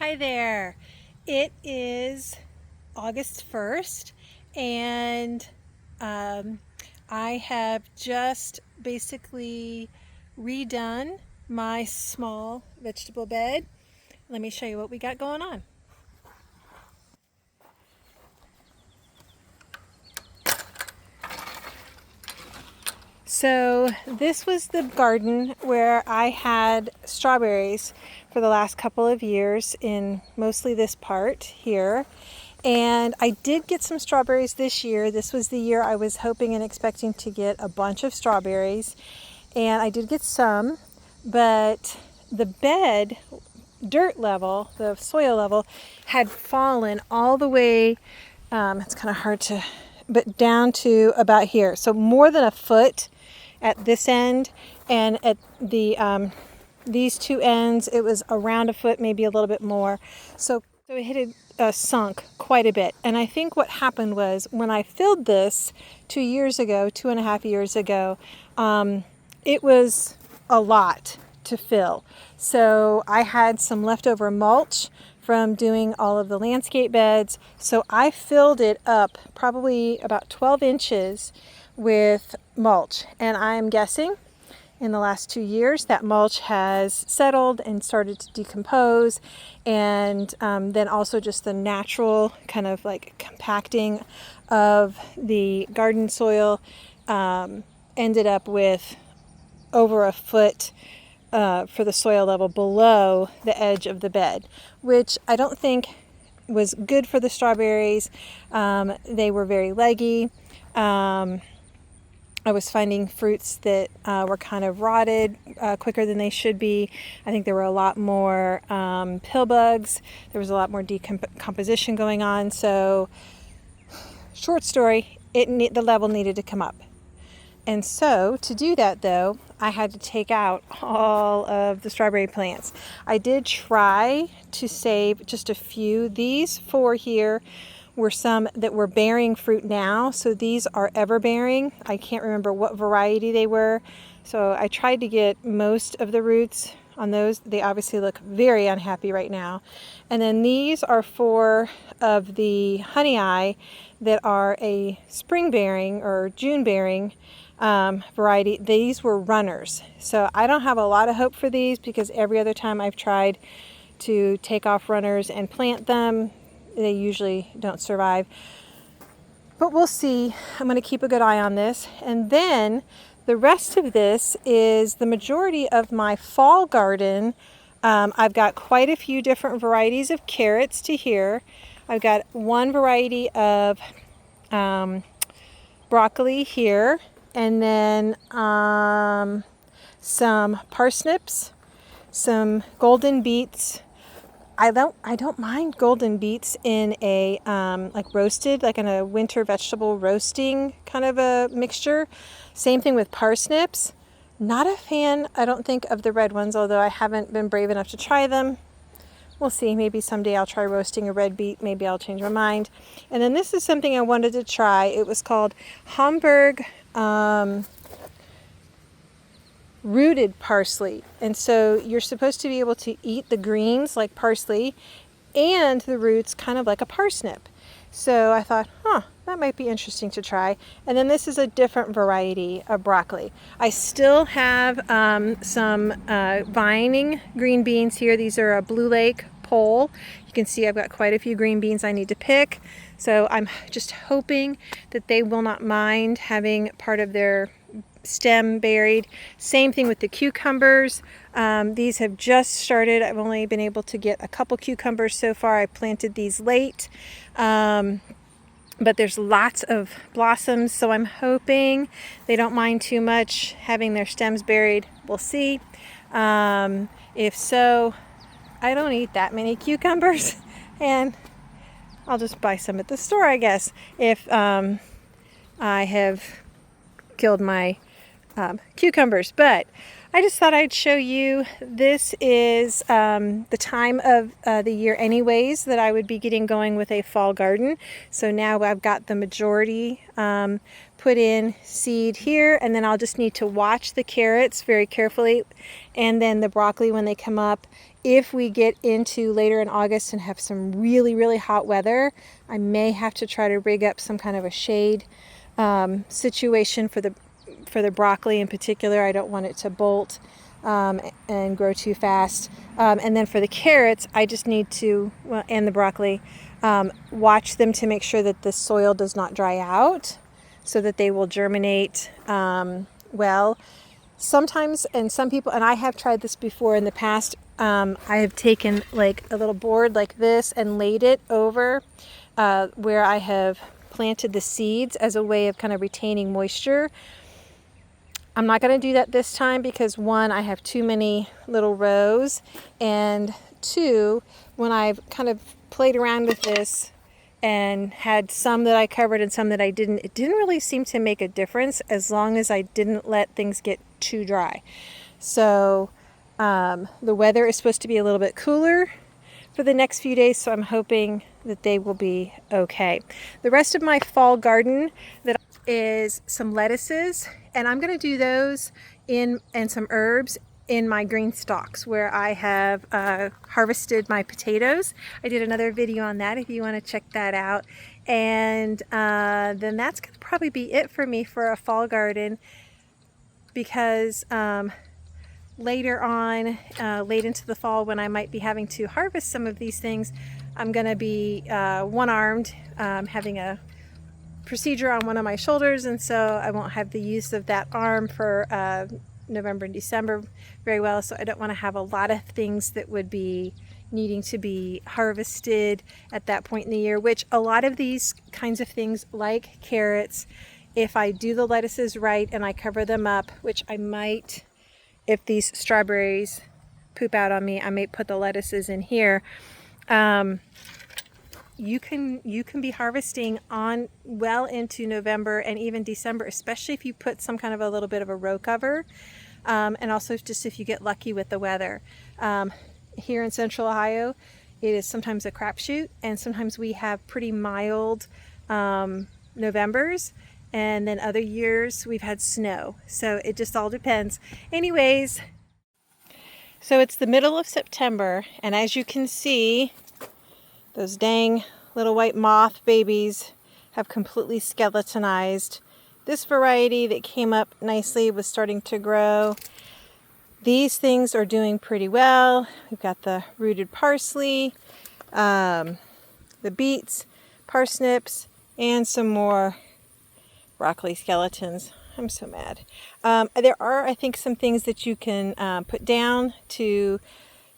Hi there. It is August 1st, and um, I have just basically redone my small vegetable bed. Let me show you what we got going on. So this was the garden where I had strawberries for the last couple of years in mostly this part here. And I did get some strawberries this year. This was the year I was hoping and expecting to get a bunch of strawberries. And I did get some, but the bed dirt level, the soil level, had fallen all the way, it's kind of hard to, but down to about here. So more than a foot at this end, and at these two ends, it was around a foot, maybe a little bit more. So it had sunk quite a bit. And I think what happened was when I filled this 2 years ago, 2.5 years ago, it was a lot to fill. So I had some leftover mulch from doing all of the landscape beds. So I filled it up probably about 12 inches with mulch. And I'm guessing in the last 2 years that mulch has settled and started to decompose. And then also just the natural kind of like compacting of the garden soil ended up with over a foot for the soil level below the edge of the bed, which I don't think was good for the strawberries. They were very leggy. I was finding fruits that were kind of rotted quicker than they should be. I think there were a lot more pill bugs. There was a lot more decomposition going on. So, short story, the level needed to come up. And so to do that, though, I had to take out all of the strawberry plants. I did try to save just a few. These four here were some that were bearing fruit now. So these are ever-bearing. I can't remember what variety they were. So I tried to get most of the roots on those. They obviously look very unhappy right now. And then these are four of the honey eye that are a spring-bearing or June-bearing variety. These were runners. So I don't have a lot of hope for these because every other time I've tried to take off runners and plant them, they usually don't survive. But we'll see. I'm going to keep a good eye on this. And then the rest of this is the majority of my fall garden. I've got quite a few different varieties of carrots to here. I've got one variety of broccoli here, and then some parsnips, some golden beets. I don't mind golden beets in a like roasted, like in a winter vegetable roasting kind of a mixture. Same thing with parsnips. Not a fan, I don't think, of the red ones, although I haven't been brave enough to try them. We'll see. Maybe someday I'll try roasting a red beet. Maybe I'll change my mind. And then this is something I wanted to try. It was called Hamburg rooted parsley. And so you're supposed to be able to eat the greens like parsley and the roots kind of like a parsnip. So I thought, that might be interesting to try. And then this is a different variety of broccoli. I still have some vining green beans here. These are a Blue Lake pole. You can see I've got quite a few green beans I need to pick. So I'm just hoping that they will not mind having part of their stem buried. Same thing with the cucumbers. These have just started. I've only been able to get a couple cucumbers so far. I planted these late. But there's lots of blossoms, so I'm hoping they don't mind too much having their stems buried. We'll see. If so, I don't eat that many cucumbers, and I'll just buy some at the store, I guess, if I have killed my cucumbers. But I just thought I'd show you. This is the time of the year anyways that I would be getting going with a fall garden. So now I've got the majority put in seed here, and then I'll just need to watch the carrots very carefully, and then the broccoli when they come up. if we get into later in August and have some really, really hot weather, I may have to try to rig up some kind of a shade situation for the broccoli in particular. I don't want it to bolt and grow too fast. And then for the carrots, I just need to, well, and the broccoli, watch them to make sure that the soil does not dry out so that they will germinate well. Sometimes, and some people, and I have tried this before in the past, I have taken like a little board like this and laid it over where I have planted the seeds as a way of kind of retaining moisture. I'm not going to do that this time because one, I have too many little rows, and two, when I've kind of played around with this and had some that I covered and some that I didn't, it didn't really seem to make a difference as long as I didn't let things get too dry. So the weather is supposed to be a little bit cooler for the next few days, so I'm hoping that they will be okay. The rest of my fall garden that is some lettuces, and I'm going to do those and some herbs in my green stalks where I have harvested my potatoes. I did another video on that if you want to check that out. And then that's going to probably be it for me for a fall garden, because later on, late into the fall, when I might be having to harvest some of these things, I'm going to be one-armed, having a procedure on one of my shoulders, and so I won't have the use of that arm for November and December very well. So I don't want to have a lot of things that would be needing to be harvested at that point in the year, which a lot of these kinds of things like carrots, if I do the lettuces right and I cover them up, which I might, if these strawberries poop out on me, I may put the lettuces in here. You can be harvesting on well into November and even December, especially if you put some kind of a little bit of a row cover, and also just if you get lucky with the weather. Here in Central Ohio, it is sometimes a crapshoot, and sometimes we have pretty mild Novembers, and then other years we've had snow. So it just all depends. Anyways, so it's the middle of September, and as you can see, those dang little white moth babies have completely skeletonized. This variety that came up nicely was starting to grow. These things are doing pretty well. We've got the rooted parsley, the beets, parsnips, and some more broccoli skeletons. I'm so mad. There are, I think, some things that you can put down to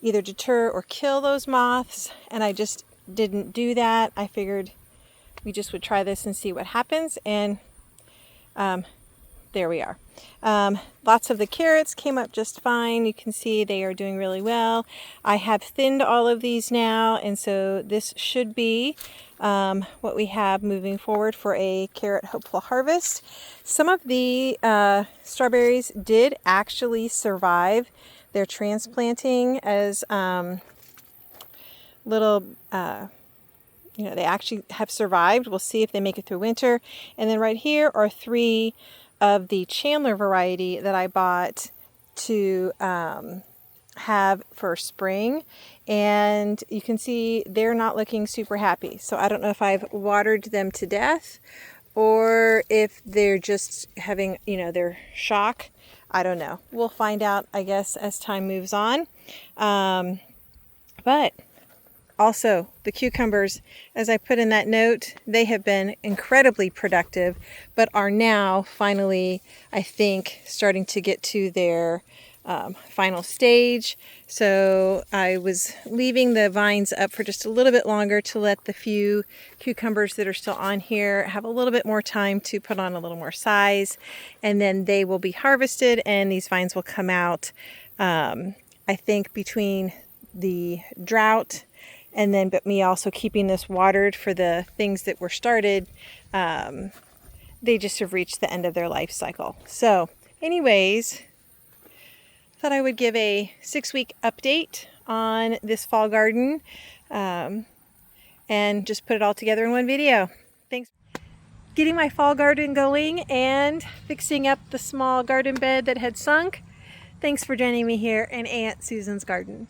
either deter or kill those moths, and I just didn't do that. I figured we just would try this and see what happens, and there we are. Lots of the carrots came up just fine. You can see they are doing really well. I have thinned all of these now, and so this should be what we have moving forward for a carrot hopeful harvest. Some of the strawberries did actually survive their transplanting as little, they actually have survived. We'll see if they make it through winter. And then right here are 3 of the Chandler variety that I bought to have for spring. And you can see they're not looking super happy. So I don't know if I've watered them to death or if they're just having, their shock. I don't know. We'll find out, I guess, as time moves on. But also, the cucumbers, as I put in that note, they have been incredibly productive, but are now finally, I think, starting to get to their final stage. So I was leaving the vines up for just a little bit longer to let the few cucumbers that are still on here have a little bit more time to put on a little more size, and then they will be harvested and these vines will come out. I think between the drought and then but me also keeping this watered for the things that were started, they just have reached the end of their life cycle. So anyways, thought I would give a 6-week update on this fall garden and just put it all together in one video. Thanks. Getting my fall garden going and fixing up the small garden bed that had sunk. Thanks for joining me here in Aunt Susan's garden.